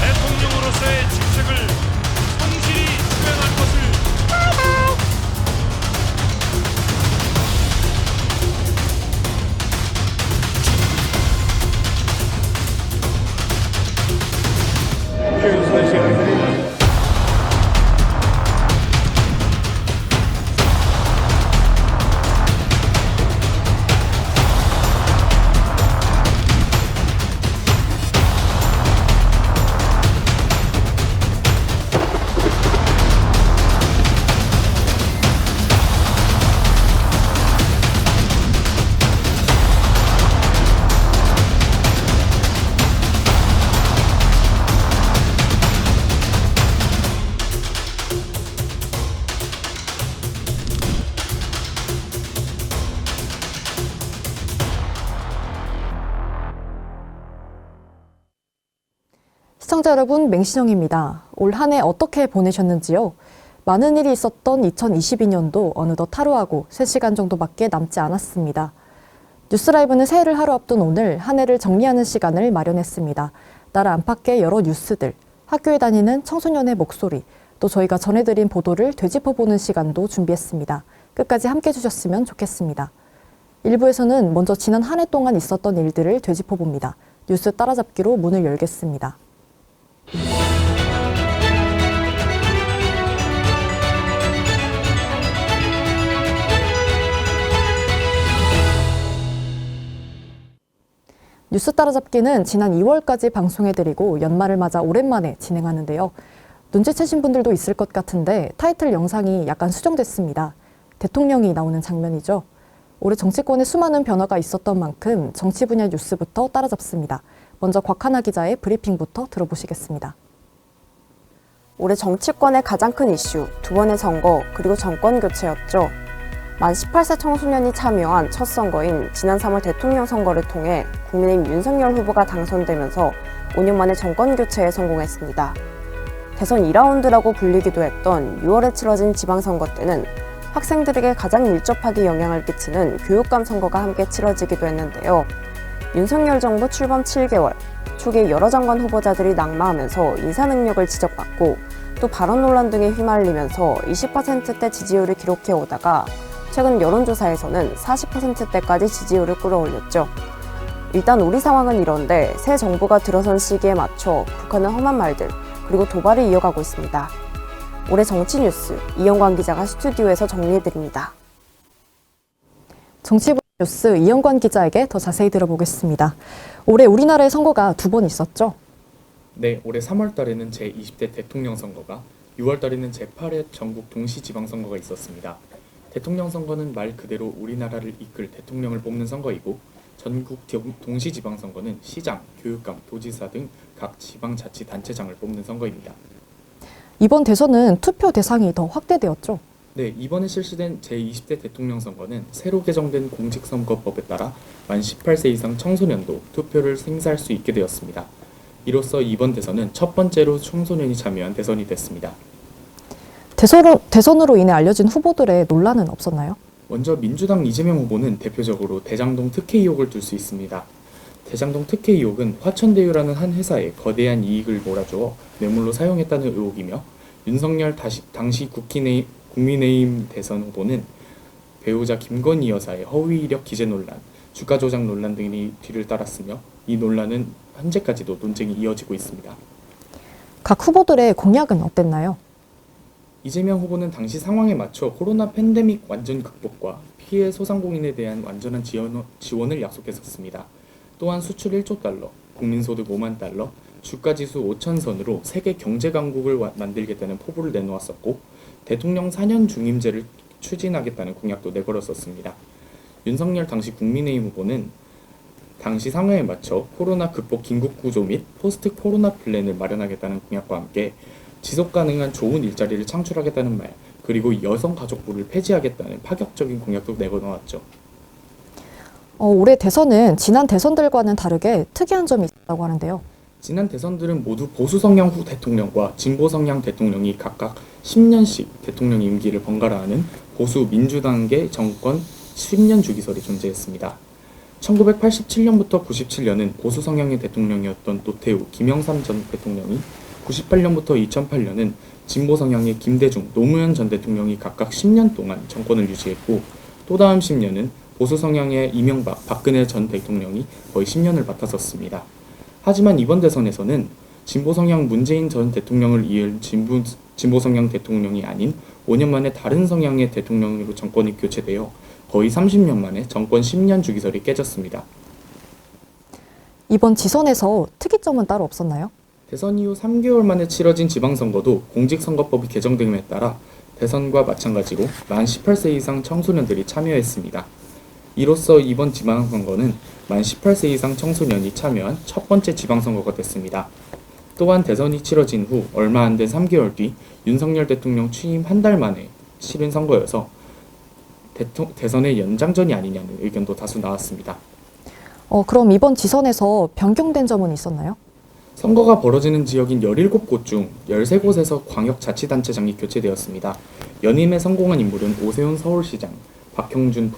대통령으로서의 직책을 성실히 수행할 것을 시청자 여러분, 맹신영입니다. 올 한 해 어떻게 보내셨는지요? 많은 일이 있었던 2022년도 어느덧 하루하고 3시간 정도밖에 남지 않았습니다. 뉴스라이브는 새해를 하루 앞둔 오늘 한 해를 정리하는 시간을 마련했습니다. 나라 안팎의 여러 뉴스들, 학교에 다니는 청소년의 목소리, 또 저희가 전해드린 보도를 되짚어보는 시간도 준비했습니다. 끝까지 함께 해주셨으면 좋겠습니다. 1부에서는 먼저 지난 한 해 동안 있었던 일들을 되짚어봅니다. 뉴스 따라잡기로 문을 열겠습니다. 뉴스 따라잡기는 지난 2월까지 방송해드리고 연말을 맞아 오랜만에 진행하는데요. 눈치채신 분들도 있을 것 같은데 타이틀 영상이 약간 수정됐습니다. 대통령이 나오는 장면이죠. 올해 정치권에 수많은 변화가 있었던 만큼 정치 분야 뉴스부터 따라잡습니다. 먼저 곽하나 기자의 브리핑부터 들어보시겠습니다. 올해 정치권의 가장 큰 이슈, 두 번의 선거, 그리고 정권 교체였죠. 만 18세 청소년이 참여한 첫 선거인 지난 3월 대통령 선거를 통해 국민의힘 윤석열 후보가 당선되면서 5년 만에 정권 교체에 성공했습니다. 대선 2라운드라고 불리기도 했던 6월에 치러진 지방선거 때는 학생들에게 가장 밀접하게 영향을 끼치는 교육감 선거가 함께 치러지기도 했는데요. 윤석열 정부 출범 7개월, 초기에 여러 장관 후보자들이 낙마하면서 인사 능력을 지적받고 또 발언 논란 등에 휘말리면서 20%대 지지율을 기록해오다가 최근 여론조사에서는 40%대까지 지지율을 끌어올렸죠. 일단 우리 상황은 이런데 새 정부가 들어선 시기에 맞춰 북한은 험한 말들 그리고 도발을 이어가고 있습니다. 올해 정치 뉴스 이영관 기자가 스튜디오에서 정리해드립니다. 정치부 뉴스 이영관 기자에게 더 자세히 들어보겠습니다. 올해 우리나라의 선거가 2번 있었죠? 네, 올해 3월 달에는 제20대 대통령 선거가, 6월 달에는 제8회 전국 동시지방선거가 있었습니다. 대통령 선거는 말 그대로 우리나라를 이끌 대통령을 뽑는 선거이고, 전국 동시지방선거는 시장, 교육감, 도지사 등 각 지방자치단체장을 뽑는 선거입니다. 이번 대선은 투표 대상이 더 확대되었죠? 네, 이번에 실시된 제20대 대통령 선거는 새로 개정된 공직선거법에 따라 만 18세 이상 청소년도 투표를 행사할 수 있게 되었습니다. 이로써 이번 대선은 첫 번째로 청소년이 참여한 대선이 됐습니다. 대선으로 인해 알려진 후보들의 논란은 없었나요? 먼저 민주당 이재명 후보는 대표적으로 대장동 특혜 의혹을 들 수 있습니다. 대장동 특혜 의혹은 화천대유라는 한 회사에 거대한 이익을 몰아주어 뇌물로 사용했다는 의혹이며, 윤석열 당시 국민의힘 대선 후보는 배우자 김건희 여사의 허위 이력 기재 논란, 주가 조작 논란 등이 뒤를 따랐으며, 이 논란은 현재까지도 논쟁이 이어지고 있습니다. 각 후보들의 공약은 어땠나요? 이재명 후보는 당시 상황에 맞춰 코로나 팬데믹 완전 극복과 피해 소상공인에 대한 완전한 지원을 약속했었습니다. 또한 수출 1조 달러, 국민소득 5만 달러, 주가지수 5,000선으로 세계 경제 강국을 만들겠다는 포부를 내놓았었고, 대통령 4년 중임제를 추진하겠다는 공약도 내걸었었습니다. 윤석열 당시 국민의힘 후보는 당시 상황에 맞춰 코로나 극복 긴급구조 및 포스트 코로나 플랜을 마련하겠다는 공약과 함께 지속 가능한 좋은 일자리를 창출하겠다는 말, 그리고 여성가족부를 폐지하겠다는 파격적인 공약도 내걸어놨죠. 올해 대선은 지난 대선들과는 다르게 특이한 점이 있다고 하는데요. 지난 대선들은 모두 보수 성향 후 대통령과 진보 성향 대통령이 각각 10년씩 대통령 임기를 번갈아하는 보수 민주당계 정권 10년 주기설이 존재했습니다. 1987년부터 97년은 보수 성향의 대통령이었던 노태우, 김영삼 전 대통령이, 98년부터 2008년은 진보 성향의 김대중, 노무현 전 대통령이 각각 10년 동안 정권을 유지했고, 또 다음 10년은 보수 성향의 이명박, 박근혜 전 대통령이 거의 10년을 맡았었습니다. 하지만 이번 대선에서는 진보 성향 문재인 전 대통령을 이을 진보 성향 대통령이 아닌 5년 만에 다른 성향의 대통령으로 정권이 교체되어 거의 30년 만에 정권 10년 주기설이 깨졌습니다. 이번 지선에서 특이점은 따로 없었나요? 대선 이후 3개월 만에 치러진 지방선거도 공직선거법이 개정됨에 따라 대선과 마찬가지로 만 18세 이상 청소년들이 참여했습니다. 이로써 이번 지방선거는 만 18세 이상 청소년이 참여한 첫 번째 지방선거가 됐습니다. 또한 대선이 치러진 후 얼마 안 된 3개월 뒤 윤석열 대통령 취임 한 달 만에 치른 선거여서 대선의 연장전이 아니냐는 의견도 다수 나왔습니다. 그럼 이번 지선에서 변경된 점은 있었나요? 선거가 벌어지는 지역인 17곳 중 13곳에서 광역자치단체장이 교체되었습니다. 연임에 성공한 인물은 오세훈 서울시장, 박형준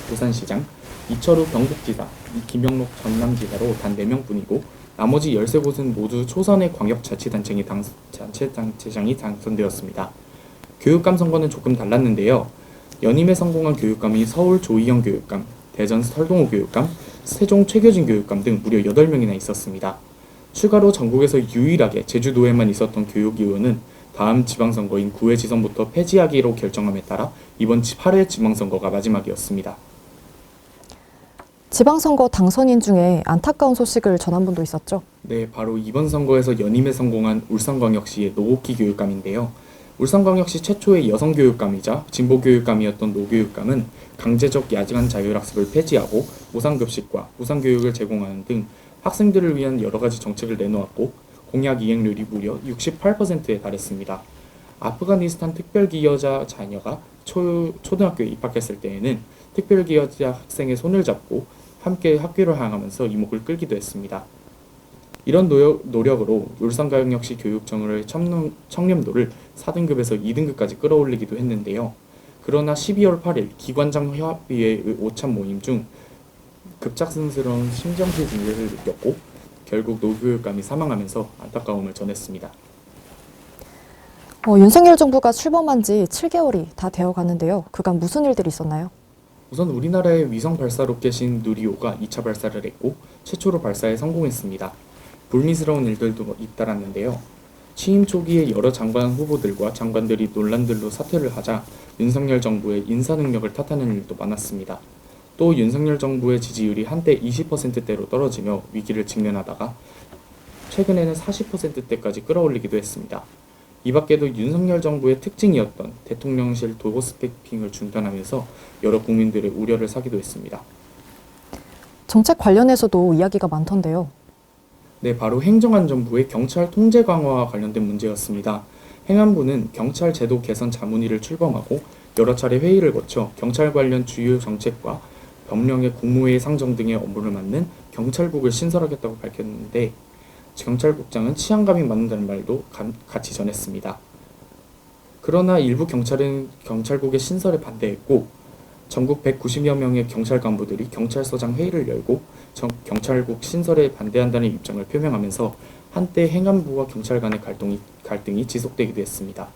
부산시장, 이철우 경북지사, 김영록 전남지사로 단 4명뿐이고 나머지 13곳은 모두 초선의 광역자치단체장이 당선되었습니다. 교육감 선거는 조금 달랐는데요. 연임에 성공한 교육감이 서울 조희영 교육감, 대전 설동호 교육감, 세종 최교진 교육감 등 무려 8명이나 있었습니다. 추가로 전국에서 유일하게 제주도에만 있었던 교육위원은 다음 지방선거인 9회 지선부터 폐지하기로 결정함에 따라 이번 8회 지방선거가 마지막이었습니다. 지방선거 당선인 중에 안타까운 소식을 전한 분도 있었죠? 네, 바로 이번 선거에서 연임에 성공한 울산광역시의 노옥희 교육감인데요. 울산광역시 최초의 여성 교육감이자 진보 교육감이었던 노 교육감은 강제적 야간 자율학습을 폐지하고 무상급식과 무상교육을 제공하는 등 학생들을 위한 여러 가지 정책을 내놓았고 공약 이행률이 무려 68%에 달했습니다. 아프가니스탄 특별기여자 자녀가 초등학교에 입학했을 때에는 특별기여자 학생의 손을 잡고 함께 학교를 향하면서 이목을 끌기도 했습니다. 이런 노력으로 울산광역시 교육청의 청렴도를 4등급에서 2등급까지 끌어올리기도 했는데요. 그러나 12월 8일 기관장 협의회의 오찬 모임 중 급작스러운 심정지를 느꼈고 결국 노 교육감이 사망하면서 안타까움을 전했습니다. 윤석열 정부가 출범한 지 7개월이 다 되어 가는데요. 그간 무슨 일들이 있었나요? 우선 우리나라의 위성 발사 로켓인 누리호가 2차 발사를 했고 최초로 발사에 성공했습니다. 불미스러운 일들도 잇따랐는데요. 취임 초기에 여러 장관 후보들과 장관들이 논란들로 사퇴를 하자 윤석열 정부의 인사 능력을 탓하는 일도 많았습니다. 또 윤석열 정부의 지지율이 한때 20%대로 떨어지며 위기를 직면하다가 최근에는 40%대까지 끌어올리기도 했습니다. 이 밖에도 윤석열 정부의 특징이었던 대통령실 도어스태핑을 중단하면서 여러 국민들의 우려를 사기도 했습니다. 정책 관련해서도 이야기가 많던데요. 네, 바로 행정안전부의 경찰 통제 강화와 관련된 문제였습니다. 행안부는 경찰 제도 개선 자문위를 출범하고 여러 차례 회의를 거쳐 경찰 관련 주요 정책과 법령의 국무회의 상정 등의 업무를 맡는 경찰국을 신설하겠다고 밝혔는데 경찰국장은 치안감이 맞는다는 말도 같이 전했습니다. 그러나 일부 경찰은 경찰국의 신설에 반대했고 전국 190여 명의 경찰 간부들이 경찰서장 회의를 열고 경찰국 신설에 반대한다는 입장을 표명하면서 한때 행안부와 경찰 간의 갈등이 지속되기도 했습니다.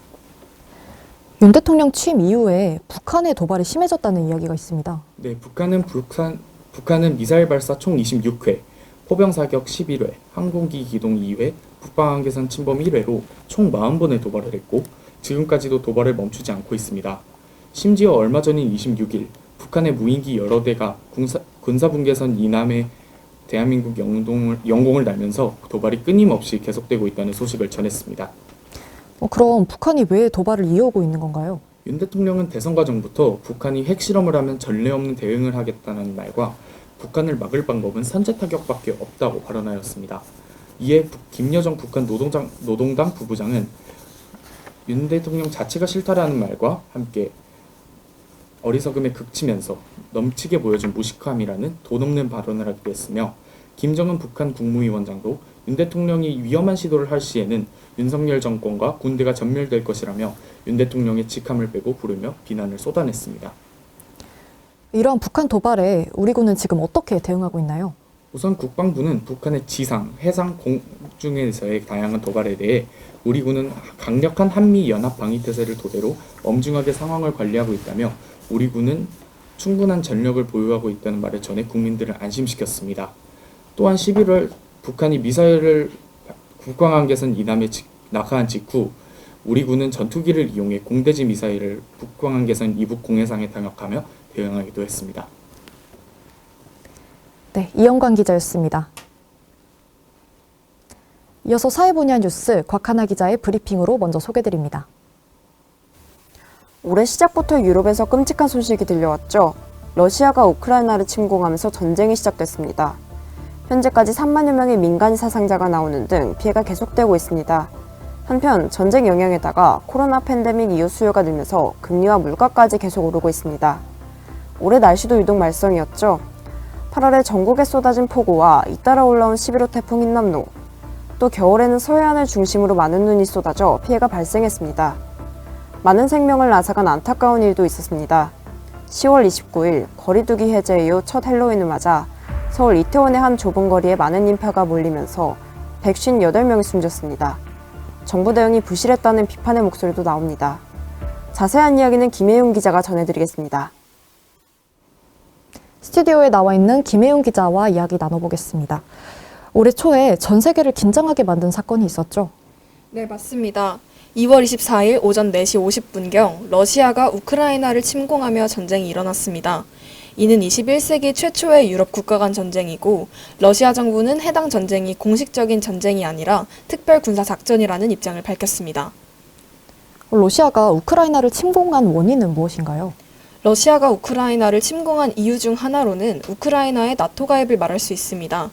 윤 대통령 취임 이후에 북한의 도발이 심해졌다는 이야기가 있습니다. 네, 북한은 미사일 발사 총 26회, 포병 사격 11회, 항공기 기동 2회, 북방한계선 침범 1회로 총 40번의 도발을 했고 지금까지도 도발을 멈추지 않고 있습니다. 심지어 얼마 전인 26일 북한의 무인기 여러 대가 군사분계선 이남에 대한민국 영공을 날면서 도발이 끊임없이 계속되고 있다는 소식을 전했습니다. 그럼 북한이 왜 도발을 이어오고 있는 건가요? 윤 대통령은 대선 과정부터 북한이 핵실험을 하면 전례 없는 대응을 하겠다는 말과 북한을 막을 방법은 선제 타격밖에 없다고 발언하였습니다. 이에 김여정 북한 노동당 부부장은 윤 대통령 자체가 싫다라는 말과 함께 어리석음에 그치면서 넘치게 보여준 무식함이라는 돈 없는 발언을 하기도 했으며 김정은 북한 국무위원장도 윤 대통령이 위험한 시도를 할 시에는 윤석열 정권과 군대가 전멸될 것이라며 윤 대통령의 직함을 빼고 부르며 비난을 쏟아냈습니다. 이러한 북한 도발에 우리 군은 지금 어떻게 대응하고 있나요? 우선 국방부는 북한의 지상, 해상, 공중에서의 다양한 도발에 대해 우리 군은 강력한 한미 연합 방위 태세를 토대로 엄중하게 상황을 관리하고 있다며 우리 군은 충분한 전력을 보유하고 있다는 말을 전해 국민들을 안심시켰습니다. 또한 11월 북한이 미사일을 국방한계선 이남에 낙하한 직후 우리 군은 전투기를 이용해 공대지 미사일을 북방한계선 이북 공해상에 당역하며 대응하기도 했습니다. 네, 이영관 기자였습니다. 이어서 사회 분야 뉴스 곽하나 기자의 브리핑으로 먼저 소개드립니다. 올해 시작부터 유럽에서 끔찍한 소식이 들려왔죠. 러시아가 우크라이나를 침공하면서 전쟁이 시작됐습니다. 현재까지 3만여 명의 민간 사상자가 나오는 등 피해가 계속되고 있습니다. 한편 전쟁 영향에다가 코로나 팬데믹 이후 수요가 늘면서 금리와 물가까지 계속 오르고 있습니다. 올해 날씨도 유독 말썽이었죠. 8월에 전국에 쏟아진 폭우와 잇따라 올라온 11호 태풍 흰남노, 또 겨울에는 서해안을 중심으로 많은 눈이 쏟아져 피해가 발생했습니다. 많은 생명을 앗아간 안타까운 일도 있었습니다. 10월 29일 거리두기 해제 이후 첫 헬로윈을 맞아 서울 이태원의 한 좁은 거리에 많은 인파가 몰리면서 158명이 숨졌습니다. 정부 대응이 부실했다는 비판의 목소리도 나옵니다. 자세한 이야기는 김혜윤 기자가 전해드리겠습니다. 스튜디오에 나와 있는 김혜윤 기자와 이야기 나눠보겠습니다. 올해 초에 전 세계를 긴장하게 만든 사건이 있었죠? 네, 맞습니다. 2월 24일 오전 4시 50분경 러시아가 우크라이나를 침공하며 전쟁이 일어났습니다. 이는 21세기 최초의 유럽 국가 간 전쟁이고 러시아 정부는 해당 전쟁이 공식적인 전쟁이 아니라 특별 군사 작전이라는 입장을 밝혔습니다. 러시아가 우크라이나를 침공한 원인은 무엇인가요? 러시아가 우크라이나를 침공한 이유 중 하나로는 우크라이나의 나토 가입을 말할 수 있습니다.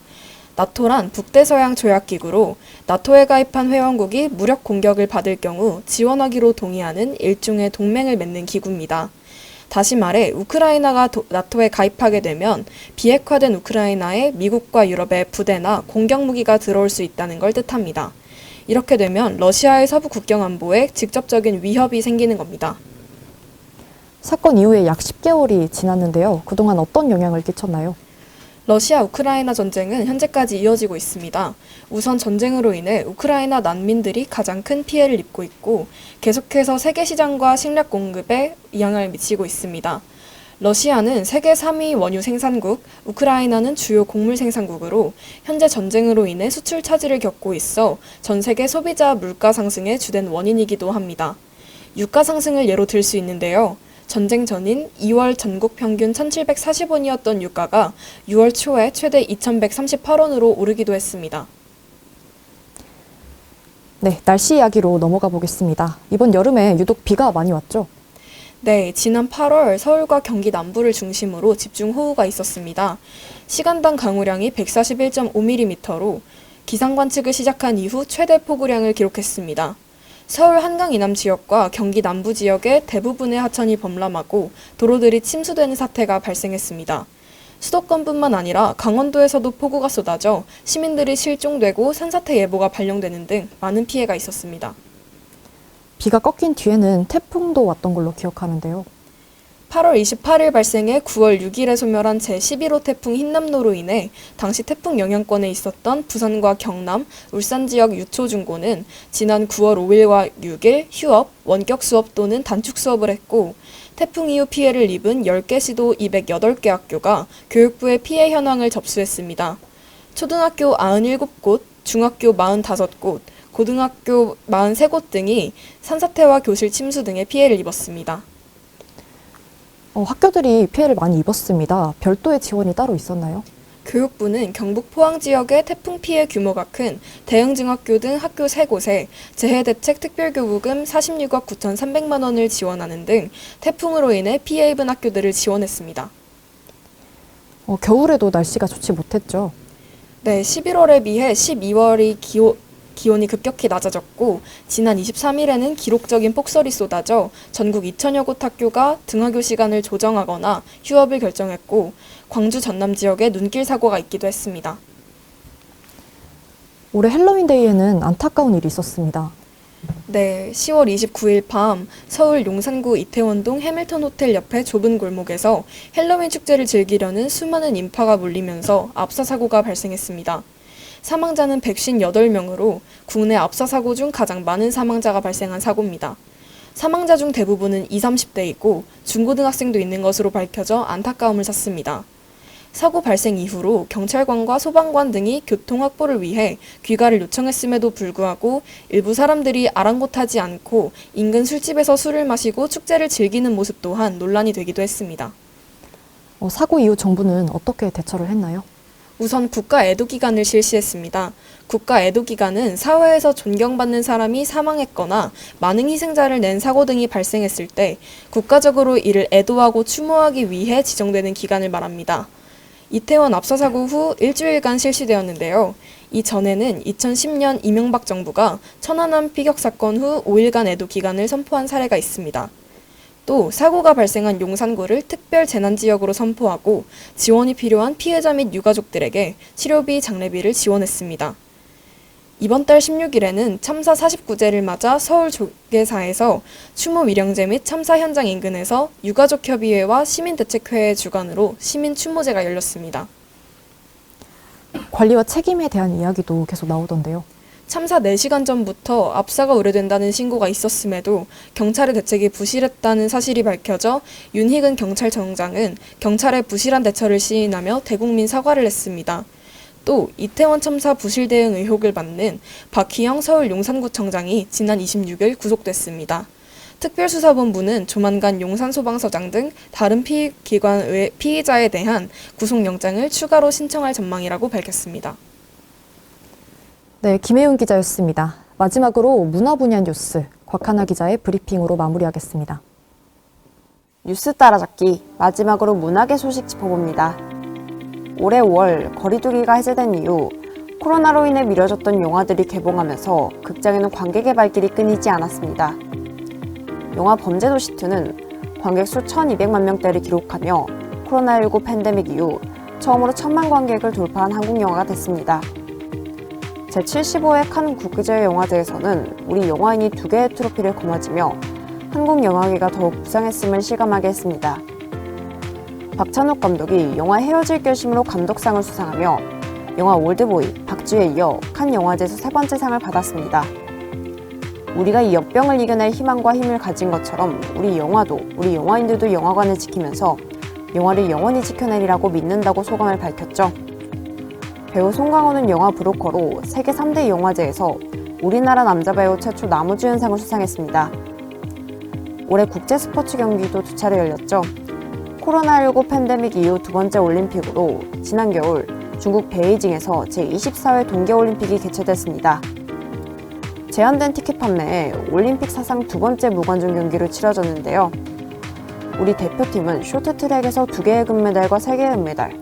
나토란 북대서양 조약기구로 나토에 가입한 회원국이 무력 공격을 받을 경우 지원하기로 동의하는 일종의 동맹을 맺는 기구입니다. 다시 말해 우크라이나가 나토에 가입하게 되면 비핵화된 우크라이나에 미국과 유럽의 부대나 공격무기가 들어올 수 있다는 걸 뜻합니다. 이렇게 되면 러시아의 서부 국경 안보에 직접적인 위협이 생기는 겁니다. 사건 이후에 약 10개월이 지났는데요. 그동안 어떤 영향을 끼쳤나요? 러시아 우크라이나 전쟁은 현재까지 이어지고 있습니다. 우선 전쟁으로 인해 우크라이나 난민들이 가장 큰 피해를 입고 있고 계속해서 세계 시장과 식량 공급에 영향을 미치고 있습니다. 러시아는 세계 3위 원유 생산국, 우크라이나는 주요 곡물 생산국으로 현재 전쟁으로 인해 수출 차질을 겪고 있어 전 세계 소비자 물가 상승의 주된 원인이기도 합니다. 유가 상승을 예로 들 수 있는데요. 전쟁 전인 2월 전국 평균 1,740원이었던 유가가 6월 초에 최대 2,138원으로 오르기도 했습니다. 네, 날씨 이야기로 넘어가 보겠습니다. 이번 여름에 유독 비가 많이 왔죠? 네, 지난 8월 서울과 경기 남부를 중심으로 집중호우가 있었습니다. 시간당 강우량이 141.5mm로 기상 관측을 시작한 이후 최대 폭우량을 기록했습니다. 서울 한강 이남 지역과 경기 남부 지역의 대부분의 하천이 범람하고 도로들이 침수되는 사태가 발생했습니다. 수도권뿐만 아니라 강원도에서도 폭우가 쏟아져 시민들이 실종되고 산사태 예보가 발령되는 등 많은 피해가 있었습니다. 비가 꺾인 뒤에는 태풍도 왔던 걸로 기억하는데요. 8월 28일 발생해 9월 6일에 소멸한 제11호 태풍 흰남노로 인해 당시 태풍 영향권에 있었던 부산과 경남, 울산 지역 유초중고는 지난 9월 5일과 6일 휴업, 원격 수업 또는 단축 수업을 했고 태풍 이후 피해를 입은 10개 시도 208개 학교가 교육부의 피해 현황을 접수했습니다. 초등학교 97곳, 중학교 45곳, 고등학교 43곳 등이 산사태와 교실 침수 등의 피해를 입었습니다. 학교들이 피해를 많이 입었습니다. 별도의 지원이 따로 있었나요? 교육부는 경북 포항 지역의 태풍 피해 규모가 큰 대흥중학교 등 학교 3곳에 재해대책 특별교부금 46억 9,300만 원을 지원하는 등 태풍으로 인해 피해 입은 학교들을 지원했습니다. 겨울에도 날씨가 좋지 못했죠. 네, 11월에 비해 12월이 기온이 급격히 낮아졌고 지난 23일에는 기록적인 폭설이 쏟아져 전국 2천여 곳 학교가 등하교 시간을 조정하거나 휴업을 결정했고 광주 전남 지역에 눈길 사고가 있기도 했습니다. 올해 헬로윈데이에는 안타까운 일이 있었습니다. 네, 10월 29일 밤 서울 용산구 이태원동 해밀턴 호텔 옆의 좁은 골목에서 헬로윈 축제를 즐기려는 수많은 인파가 몰리면서 압사 사고가 발생했습니다. 사망자는 158명으로 국내 압사 사고 중 가장 많은 사망자가 발생한 사고입니다. 사망자 중 대부분은 20, 30대이고 중고등학생도 있는 것으로 밝혀져 안타까움을 샀습니다. 사고 발생 이후로 경찰관과 소방관 등이 교통 확보를 위해 귀가를 요청했음에도 불구하고 일부 사람들이 아랑곳하지 않고 인근 술집에서 술을 마시고 축제를 즐기는 모습 또한 논란이 되기도 했습니다. 사고 이후 정부는 어떻게 대처를 했나요? 우선 국가 애도기간을 실시했습니다. 국가 애도기간은 사회에서 존경받는 사람이 사망했거나 많은 희생자를 낸 사고 등이 발생했을 때 국가적으로 이를 애도하고 추모하기 위해 지정되는 기간을 말합니다. 이태원 압사 사고 후 일주일간 실시되었는데요. 이전에는 2010년 이명박 정부가 천안함 피격 사건 후 5일간 애도 기간을 선포한 사례가 있습니다. 또 사고가 발생한 용산구를 특별 재난지역으로 선포하고 지원이 필요한 피해자 및 유가족들에게 치료비, 장례비를 지원했습니다. 이번 달 16일에는 참사 49제를 맞아 서울 조계사에서 추모 위령제 및 참사 현장 인근에서 유가족협의회와 시민대책회의 주관으로 시민 추모제가 열렸습니다. 관리와 책임에 대한 이야기도 계속 나오던데요. 참사 4시간 전부터 압사가 우려된다는 신고가 있었음에도 경찰의 대책이 부실했다는 사실이 밝혀져 윤희근 경찰청장은 경찰의 부실한 대처를 시인하며 대국민 사과를 했습니다. 또 이태원 참사 부실 대응 의혹을 받는 박희영 서울 용산구청장이 지난 26일 구속됐습니다. 특별수사본부는 조만간 용산소방서장 등 다른 피기관의 피의자에 대한 구속영장을 추가로 신청할 전망이라고 밝혔습니다. 네, 김혜윤 기자였습니다. 마지막으로 문화 분야 뉴스 곽하나 기자의 브리핑으로 마무리하겠습니다. 뉴스 따라잡기 마지막으로 문학의 소식 짚어봅니다. 올해 5월 거리두기가 해제된 이후 코로나로 인해 미뤄졌던 영화들이 개봉하면서 극장에는 관객의 발길이 끊이지 않았습니다. 영화 범죄도시2는 관객 수 1,200만 명대를 기록하며 코로나19 팬데믹 이후 처음으로 1,000만 관객을 돌파한 한국 영화가 됐습니다. 제75회 칸 국제영화제에서는 우리 영화인이 2개의 트로피를 거머쥐며 한국 영화계가 더욱 부상했음을 실감하게 했습니다. 박찬욱 감독이 영화 헤어질 결심으로 감독상을 수상하며 영화 올드보이, 박쥐에 이어 칸 영화제에서 3번째 상을 받았습니다. 우리가 이 역병을 이겨낼 희망과 힘을 가진 것처럼 우리 영화도, 우리 영화인들도 영화관을 지키면서 영화를 영원히 지켜내리라고 믿는다고 소감을 밝혔죠. 배우 송강호는 영화 브로커로 세계 3대 영화제에서 우리나라 남자 배우 최초 나무주연상을 수상했습니다. 올해 국제 스포츠 경기도 2차례 열렸죠. 코로나19 팬데믹 이후 2번째 올림픽으로 지난 겨울 중국 베이징에서 제24회 동계올림픽이 개최됐습니다. 제한된 티켓 판매에 올림픽 사상 2번째 무관중 경기로 치러졌는데요. 우리 대표팀은 쇼트트랙에서 2개의 금메달과 3개의 은메달,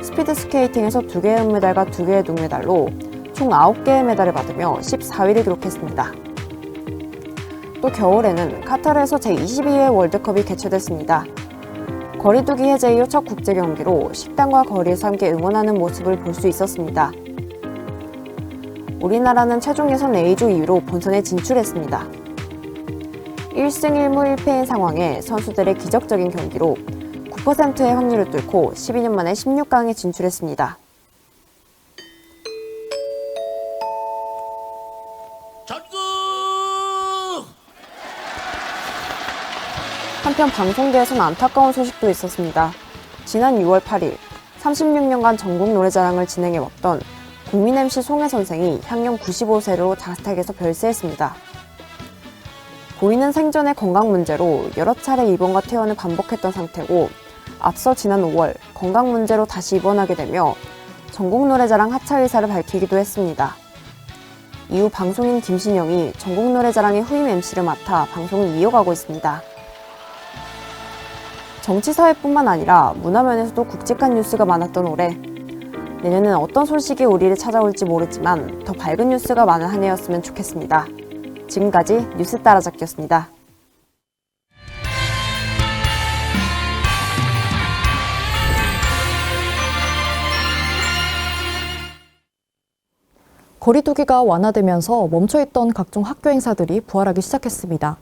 스피드 스케이팅에서 2개의 은메달과 2개의 동메달로 총 9개의 메달을 받으며 14위를 기록했습니다. 또 겨울에는 카타르에서 제22회 월드컵이 개최됐습니다. 거리두기 해제 이후 첫 국제 경기로 식당과 거리에서 함께 응원하는 모습을 볼 수 있었습니다. 우리나라는 최종 예선 A조 2위로 본선에 진출했습니다. 1승 1무 1패인 상황에 선수들의 기적적인 경기로 9%의 확률을 뚫고 12년 만에 16강에 진출했습니다. 한편 방송계에서는 안타까운 소식도 있었습니다. 지난 6월 8일 36년간 전국 노래자랑을 진행해왔던 국민 MC 송혜 선생이 향년 95세로 자택에서 별세했습니다. 고인은 생전에 건강 문제로 여러 차례 입원과 퇴원을 반복했던 상태고 앞서 지난 5월 건강 문제로 다시 입원하게 되며 전국 노래자랑 하차 의사를 밝히기도 했습니다. 이후 방송인 김신영이 전국 노래자랑의 후임 MC를 맡아 방송을 이어가고 있습니다. 정치사회뿐만 아니라 문화면에서도 굵직한 뉴스가 많았던 올해. 내년은 어떤 소식이 우리를 찾아올지 모르지만 더 밝은 뉴스가 많은 한 해였으면 좋겠습니다. 지금까지 뉴스 따라잡기였습니다. 거리두기가 완화되면서 멈춰있던 각종 학교 행사들이 부활하기 시작했습니다.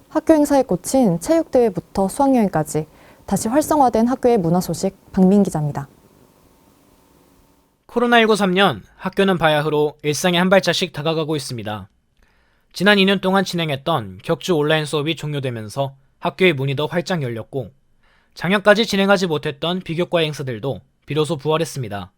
학교 행사에 꽂힌 체육대회부터 수학여행까지 다시 활성화된 학교의 문화 소식 박민 기자입니다. 코로나19 3년, 학교는 바야흐로 일상에 한 발짝씩 다가가고 있습니다. 지난 2년 동안 진행했던 격주 온라인 수업이 종료되면서 학교의 문이 더 활짝 열렸고, 작년까지 진행하지 못했던 비교과 행사들도 비로소 부활했습니다.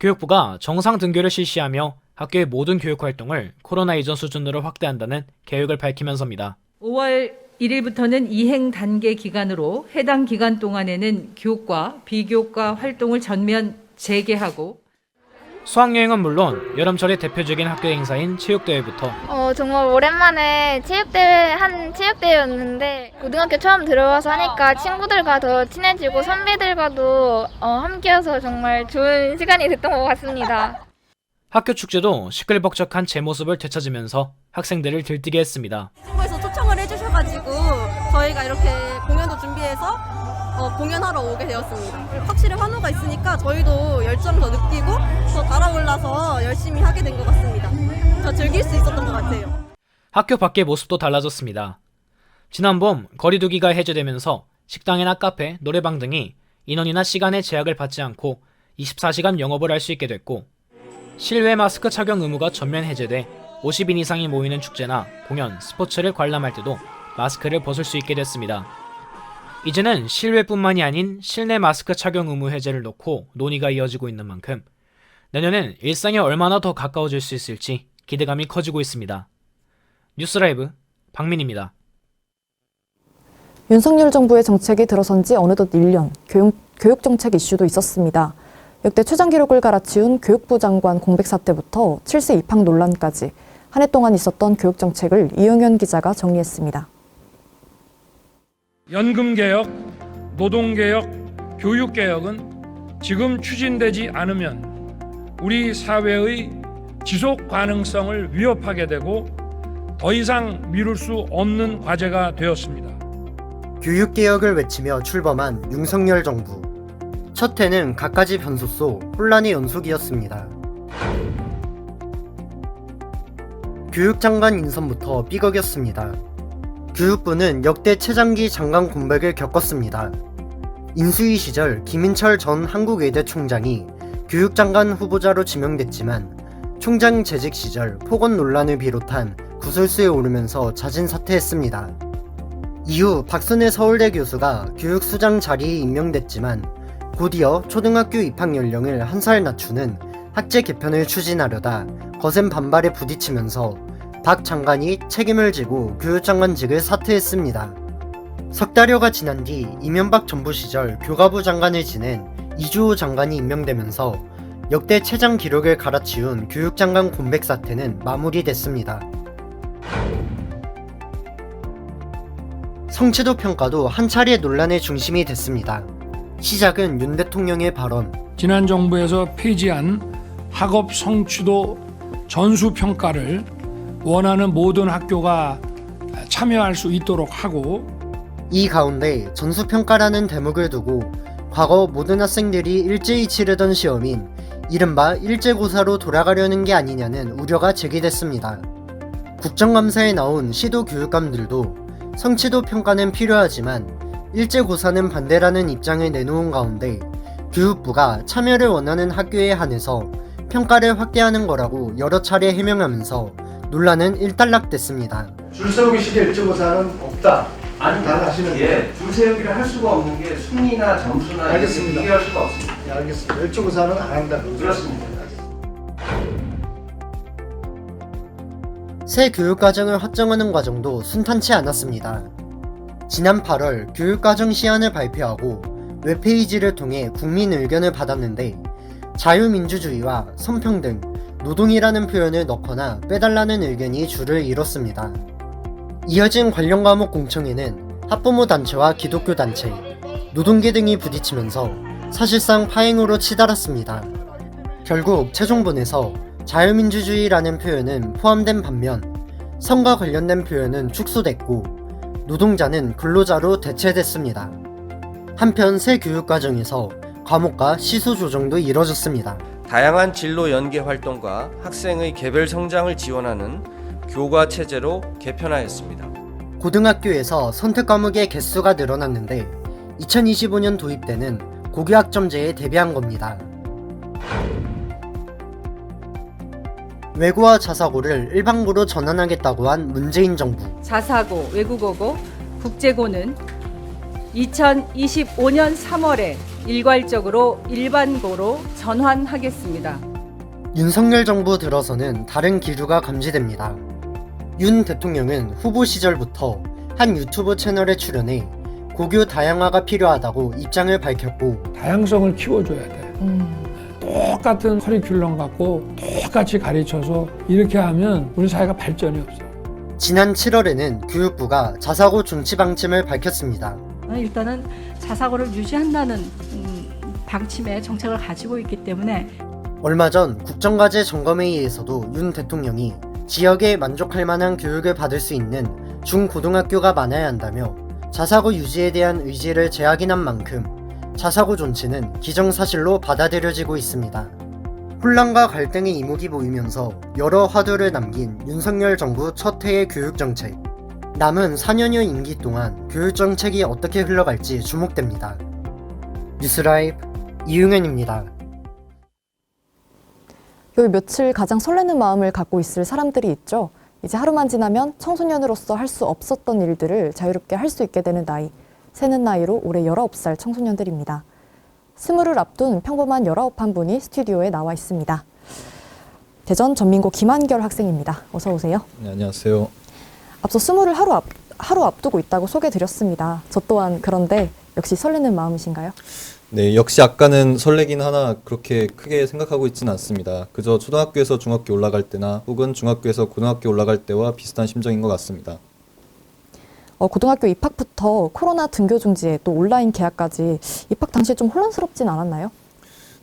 교육부가 정상 등교를 실시하며 학교의 모든 교육 활동을 코로나 이전 수준으로 확대한다는 계획을 밝히면서입니다. 5월 1일부터는 이행 단계 기간으로 해당 기간 동안에는 교과, 비교과 활동을 전면 재개하고 수학여행은 물론 여름철의 대표적인 학교 행사인 체육대회부터 정말 오랜만에 한 체육대회였는데 고등학교 처음 들어와서 하니까 친구들과 더 친해지고 선배들과도 함께여서 정말 좋은 시간이 됐던 것 같습니다. 학교 축제도 시끌벅적한 제 모습을 되찾으면서 학생들을 들뜨게 했습니다. 정부에서 초청을 해주셔가지고 저희가 이렇게 공연도 준비해서 공연하러 오게 되었습니다. 확실히 환호가 있으니까 저희도 열정을 더 느끼고 더 달아올라서 열심히 하게 된 것 같습니다. 더 즐길 수 있었던 것 같아요. 학교 밖의 모습도 달라졌습니다. 지난 봄 거리두기가 해제되면서 식당이나 카페, 노래방 등이 인원이나 시간의 제약을 받지 않고 24시간 영업을 할 수 있게 됐고, 실외 마스크 착용 의무가 전면 해제돼 50인 이상이 모이는 축제나 공연, 스포츠를 관람할 때도 마스크를 벗을 수 있게 됐습니다. 이제는 실외뿐만이 아닌 실내 마스크 착용 의무 해제를 놓고 논의가 이어지고 있는 만큼 내년엔 일상에 얼마나 더 가까워질 수 있을지 기대감이 커지고 있습니다. 뉴스라이브 박민입니다. 윤석열 정부의 정책이 들어선 지 어느덧 1년, 교육정책 이슈도 있었습니다. 역대 최장 기록을 갈아치운 교육부 장관 공백 사태부터 7세 입학 논란까지 한 해 동안 있었던 교육정책을 이영현 기자가 정리했습니다. 연금개혁, 노동개혁, 교육개혁은 지금 추진되지 않으면 우리 사회의 지속 가능성을 위협하게 되고 더 이상 미룰 수 없는 과제가 되었습니다. 교육개혁을 외치며 출범한 윤석열 정부. 첫 해는 갖가지 변수 속 혼란의 연속이었습니다. 교육장관 인선부터 삐걱였습니다. 교육부는 역대 최장기 장관 공백을 겪었습니다. 인수위 시절 김인철 전 한국외대 총장이 교육장관 후보자로 지명됐지만 총장 재직 시절 폭언 논란을 비롯한 구설수에 오르면서 자진 사퇴했습니다. 이후 박순애 서울대 교수가 교육수장 자리에 임명됐지만 곧이어 초등학교 입학 연령을 1살 낮추는 학제 개편을 추진하려다 거센 반발에 부딪히면서 박 장관이 책임을 지고 교육장관직을 사퇴했습니다. 석 달여가 지난 뒤 이명박 정부 시절 교과부 장관을 지낸 이주호 장관이 임명되면서 역대 최장 기록을 갈아치운 교육장관 공백 사태는 마무리됐습니다. 성취도 평가도 한 차례 논란의 중심이 됐습니다. 시작은 윤 대통령의 발언. 지난 정부에서 폐지한 학업 성취도 전수평가를 원하는 모든 학교가 참여할 수 있도록 하고, 이 가운데 전수평가라는 대목을 두고 과거 모든 학생들이 일제히 치르던 시험인 이른바 일제고사로 돌아가려는 게 아니냐는 우려가 제기됐습니다. 국정감사에 나온 시도교육감들도 성취도 평가는 필요하지만 일제고사는 반대라는 입장을 내놓은 가운데 교육부가 참여를 원하는 학교에 한해서 평가를 확대하는 거라고 여러 차례 해명하면서 논란은 일단락됐습니다. 줄 세우기 식의 일제고사는 없다. 아니, 줄 세우기를 할 수가 없는 게 순위나 점수나 알겠습니다. 비교할 수가 없습니다. 네, 알겠습니다. 일제고사는 안 한다. 그렇습니다. 새 교육과정을 확정하는 과정도 순탄치 않았습니다. 지난 8월 교육과정 시안을 발표하고 웹페이지를 통해 국민 의견을 받았는데 자유민주주의와 성평등, 노동이라는 표현을 넣거나 빼달라는 의견이 줄을 이뤘습니다. 이어진 관련 과목 공청회는 학부모 단체와 기독교 단체, 노동계 등이 부딪히면서 사실상 파행으로 치달았습니다. 결국 최종본에서 자유민주주의라는 표현은 포함된 반면 성과 관련된 표현은 축소됐고 노동자는 근로자로 대체됐습니다. 한편 새 교육과정에서 과목과 시수 조정도 이뤄졌습니다. 다양한 진로 연계 활동과 학생의 개별 성장을 지원하는 교과 체제로 개편하였습니다. 고등학교에서 선택 과목의 개수가 늘어났는데 2025년 도입되는 고교학점제에 대비한 겁니다. 외고와 자사고를 일반고로 전환하겠다고 한 문재인 정부. 자사고, 외국어고, 국제고는 2025년 3월에 일괄적으로 일반고로 전환하겠습니다. 윤석열 정부 들어서는 다른 기류가 감지됩니다. 윤 대통령은 후보 시절부터 한 유튜브 채널에 출연해 고교 다양화가 필요하다고 입장을 밝혔고, 다양성을 키워줘야 돼. 똑같은 커리큘럼 갖고 똑같이 가르쳐서 이렇게 하면 우리 사회가 발전이 없어. 지난 7월에는 교육부가 자사고 중치 방침을 밝혔습니다. 일단은 자사고를 유지한다는 방침의 정책을 가지고 있기 때문에 얼마 전 국정과제 점검회의에서도 윤 대통령이 지역에 만족할 만한 교육을 받을 수 있는 중고등학교가 많아야 한다며 자사고 유지에 대한 의지를 재확인한 만큼 자사고 존치는 기정사실로 받아들여지고 있습니다. 혼란과 갈등의 이목이 보이면서 여러 화두를 남긴 윤석열 정부 첫 해의 교육정책. 남은 4년여 임기 동안 교육정책이 어떻게 흘러갈지 주목됩니다. 뉴스라이브 이용현입니다. 요 며칠 가장 설레는 마음을 갖고 있을 사람들이 있죠. 이제 하루만 지나면 청소년으로서 할 수 없었던 일들을 자유롭게 할 수 있게 되는 나이. 새는 나이로 올해 19살 청소년들입니다. 20를 앞둔 평범한 19한 분이 스튜디오에 나와 있습니다. 대전 전민고 김한결 학생입니다. 어서 오세요. 네, 안녕하세요. 앞서 20를 하루 앞두고 있다고 소개드렸습니다. 저 또한 그런데 역시 설레는 마음이신가요? 네, 역시 아까는 설레긴 하나 그렇게 크게 생각하고 있지는 않습니다. 그저 초등학교에서 중학교 올라갈 때나 혹은 중학교에서 고등학교 올라갈 때와 비슷한 심정인 것 같습니다. 고등학교 입학부터 코로나 등교 중지에 또 온라인 개학까지 입학 당시에 좀 혼란스럽진 않았나요?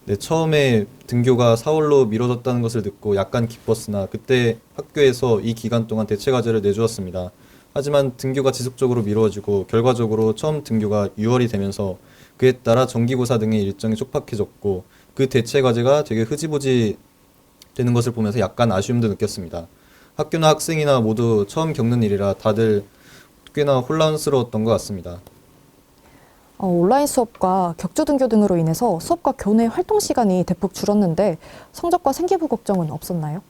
네, 처음에 등교가 4월로 미뤄졌다는 것을 듣고 약간 기뻤으나 그때 학교에서 이 기간 동안 대체 과제를 내주었습니다. 하지만 등교가 지속적으로 미뤄지고 결과적으로 처음 등교가 6월이 되면서 그에 따라 정기고사 등의 일정이 촉박해졌고 그 대체 과제가 되게 흐지부지 되는 것을 보면서 약간 아쉬움도 느꼈습니다. 학교나 학생이나 모두 처음 겪는 일이라 다들 꽤나 혼란스러웠던 것 같습니다. 온라인 수업과 격주 등교 등으로 인해서 수업과 교내 활동 시간이 대폭 줄었는데 성적과 생기부 걱정은 없었나요?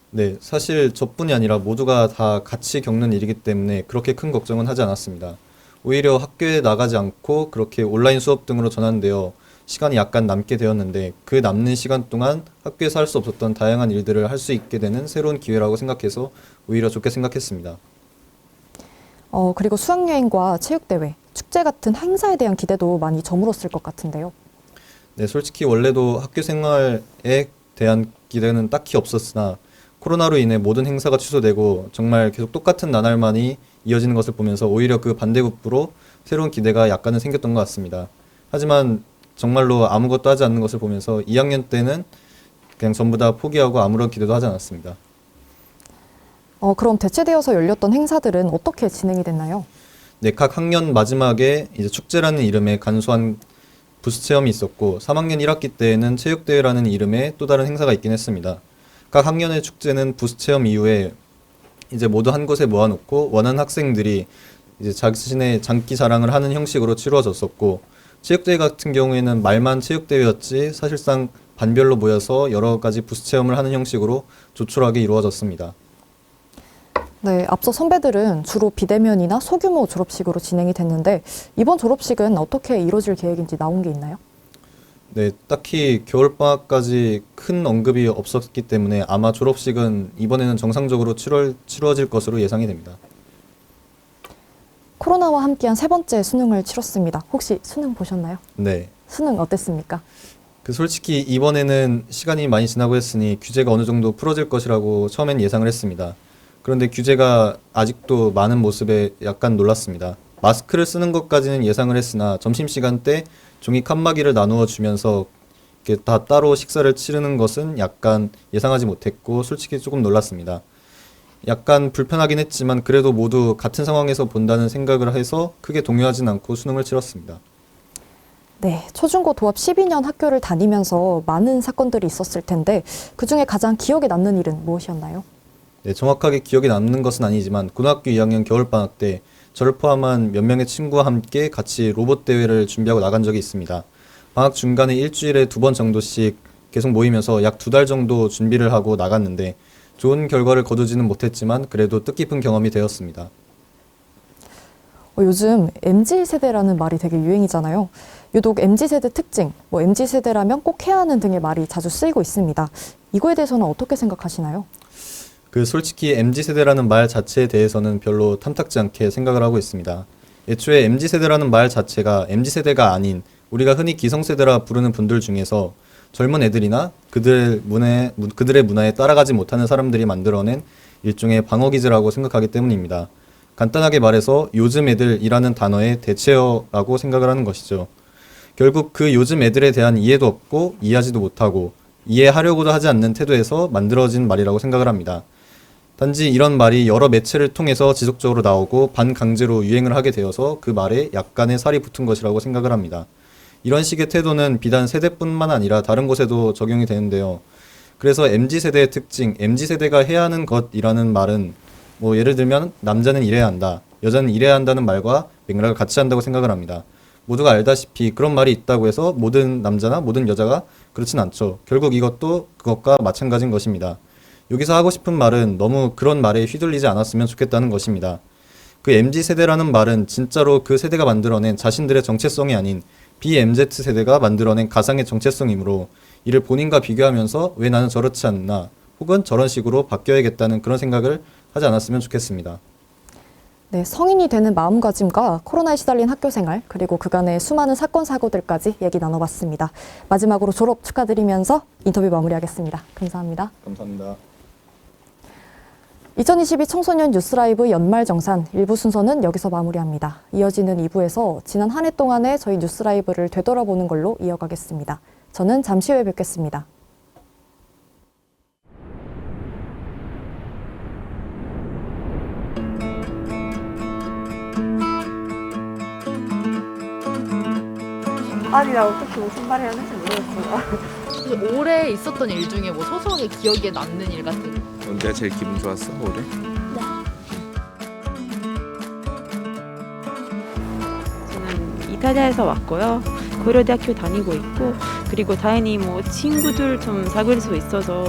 네, 사실 저뿐이 아니라 모두가 다 같이 겪는 일이기 때문에 그렇게 큰 걱정은 하지 않았습니다. 오히려 학교에 나가지 않고 그렇게 온라인 수업 등으로 전환되어 시간이 약간 남게 되었는데 그 남는 시간 동안 학교에서 할 수 없었던 다양한 일들을 할 수 있게 되는 새로운 기회라고 생각해서 오히려 좋게 생각했습니다. 그리고 수학여행과 체육대회, 축제 같은 행사에 대한 기대도 많이 저물었을 것 같은데요. 네, 솔직히 원래도 학교 생활에 대한 기대는 딱히 없었으나 코로나로 인해 모든 행사가 취소되고 정말 계속 똑같은 나날만이 이어지는 것을 보면서 오히려 그 반대급부로 새로운 기대가 약간은 생겼던 것 같습니다. 하지만 정말로 아무것도 하지 않는 것을 보면서 2학년 때는 그냥 전부 다 포기하고 아무런 기대도 하지 않았습니다. 그럼 대체되어서 열렸던 행사들은 어떻게 진행이 됐나요? 네, 각 학년 마지막에 이제 축제라는 이름의 간소한 부스 체험이 있었고 3학년 1학기 때에는 체육대회라는 이름의 또 다른 행사가 있긴 했습니다. 각 학년의 축제는 부스 체험 이후에 이제 모두 한 곳에 모아놓고 원하는 학생들이 이제 자신의 장기 자랑을 하는 형식으로 치루어졌었고 체육대회 같은 경우에는 말만 체육대회였지 사실상 반별로 모여서 여러 가지 부스 체험을 하는 형식으로 조촐하게 이루어졌습니다. 네, 앞서 선배들은 주로 비대면이나 소규모 졸업식으로 진행이 됐는데 이번 졸업식은 어떻게 이루어질 계획인지 나온 게 있나요? 네, 딱히 겨울방학까지 큰 언급이 없었기 때문에 아마 졸업식은 이번에는 정상적으로 치루어질 것으로 예상이 됩니다. 코로나와 함께한 세 번째 수능을 치렀습니다. 혹시 수능 보셨나요? 네. 수능 어땠습니까? 솔직히 이번에는 시간이 많이 지나고 했으니 규제가 어느 정도 풀어질 것이라고 처음엔 예상을 했습니다. 그런데 규제가 아직도 많은 모습에 약간 놀랐습니다. 마스크를 쓰는 것까지는 예상을 했으나 점심시간 때 종이 칸막이를 나누어 주면서 이렇게 다 따로 식사를 치르는 것은 약간 예상하지 못했고 솔직히 조금 놀랐습니다. 약간 불편하긴 했지만 그래도 모두 같은 상황에서 본다는 생각을 해서 크게 동요하진 않고 수능을 치렀습니다. 네, 초중고 도합 12년 학교를 다니면서 많은 사건들이 있었을 텐데 그중에 가장 기억에 남는 일은 무엇이었나요? 네, 정확하게 기억에 남는 것은 아니지만 고등학교 2학년 겨울방학 때 저를 포함한 몇 명의 친구와 함께 같이 로봇 대회를 준비하고 나간 적이 있습니다. 방학 중간에 일주일에 2번 정도씩 계속 모이면서 약 2달 정도 준비를 하고 나갔는데 좋은 결과를 거두지는 못했지만 그래도 뜻깊은 경험이 되었습니다. 요즘 MZ세대라는 말이 되게 유행이잖아요. 유독 MZ세대 특징, MZ세대라면 꼭 해야 하는 등의 말이 자주 쓰이고 있습니다. 이거에 대해서는 어떻게 생각하시나요? 솔직히 MZ세대라는 말 자체에 대해서는 별로 탐탁지 않게 생각을 하고 있습니다. 애초에 MZ세대라는 말 자체가 MZ세대가 아닌 우리가 흔히 기성세대라 부르는 분들 중에서 젊은 애들이나 그들의 문화에 따라가지 못하는 사람들이 만들어낸 일종의 방어기제라고 생각하기 때문입니다. 간단하게 말해서 요즘 애들이라는 단어의 대체어라고 생각을 하는 것이죠. 결국 그 요즘 애들에 대한 이해도 없고 이해하지도 못하고 이해하려고도 하지 않는 태도에서 만들어진 말이라고 생각을 합니다. 단지 이런 말이 여러 매체를 통해서 지속적으로 나오고 반강제로 유행을 하게 되어서 그 말에 약간의 살이 붙은 것이라고 생각을 합니다. 이런 식의 태도는 비단 세대뿐만 아니라 다른 곳에도 적용이 되는데요. 그래서 MZ세대의 특징, MZ세대가 해야 하는 것이라는 말은 예를 들면 남자는 이래야 한다, 여자는 이래야 한다는 말과 맥락을 같이 한다고 생각을 합니다. 모두가 알다시피 그런 말이 있다고 해서 모든 남자나 모든 여자가 그렇진 않죠. 결국 이것도 그것과 마찬가지인 것입니다. 여기서 하고 싶은 말은 너무 그런 말에 휘둘리지 않았으면 좋겠다는 것입니다. 그 MZ세대라는 말은 진짜로 그 세대가 만들어낸 자신들의 정체성이 아닌 BMZ세대가 만들어낸 가상의 정체성이므로 이를 본인과 비교하면서 왜 나는 저렇지 않나 혹은 저런 식으로 바뀌어야겠다는 그런 생각을 하지 않았으면 좋겠습니다. 네, 성인이 되는 마음가짐과 코로나에 시달린 학교생활 그리고 그간의 수많은 사건 사고들까지 얘기 나눠봤습니다. 마지막으로 졸업 축하드리면서 인터뷰 마무리하겠습니다. 감사합니다. 감사합니다. 2022 청소년 뉴스라이브 연말정산 1부 순서는 여기서 마무리합니다. 이어지는 2부에서 지난 한 해 동안의 저희 뉴스라이브를 되돌아보는 걸로 이어가겠습니다. 저는 잠시 후에 뵙겠습니다. 아니 나 어떻게 무슨 말을 해야 하는지 모르겠어요. 올해 있었던 일 중에 소소하게 기억에 남는 일 같은 거. 언제가 제일 기분 좋았어 올해? 저는 이탈리아에서 왔고요. 고려대학교 다니고 있고 그리고 다행히 친구들 좀 사귈 수 있어서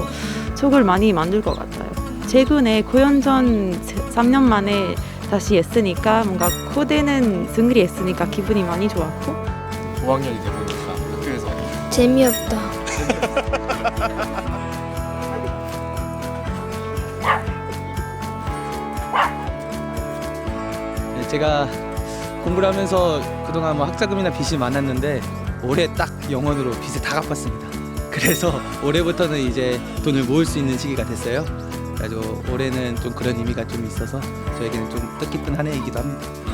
추억을 많이 만들 것 같아요. 최근에 고연전 3년 만에 다시 했으니까 뭔가 코드는 승리 했으니까 기분이 많이 좋았고 5학년이 돼보니까 학교에서 재미없다. 제가 공부를 하면서 그동안 학자금이나 빚이 많았는데 올해 딱 영원으로 빚을 다 갚았습니다. 그래서 올해부터는 이제 돈을 모을 수 있는 시기가 됐어요. 그래서 올해는 좀 그런 의미가 좀 있어서 저에게는 좀 뜻깊은 한 해이기도 합니다.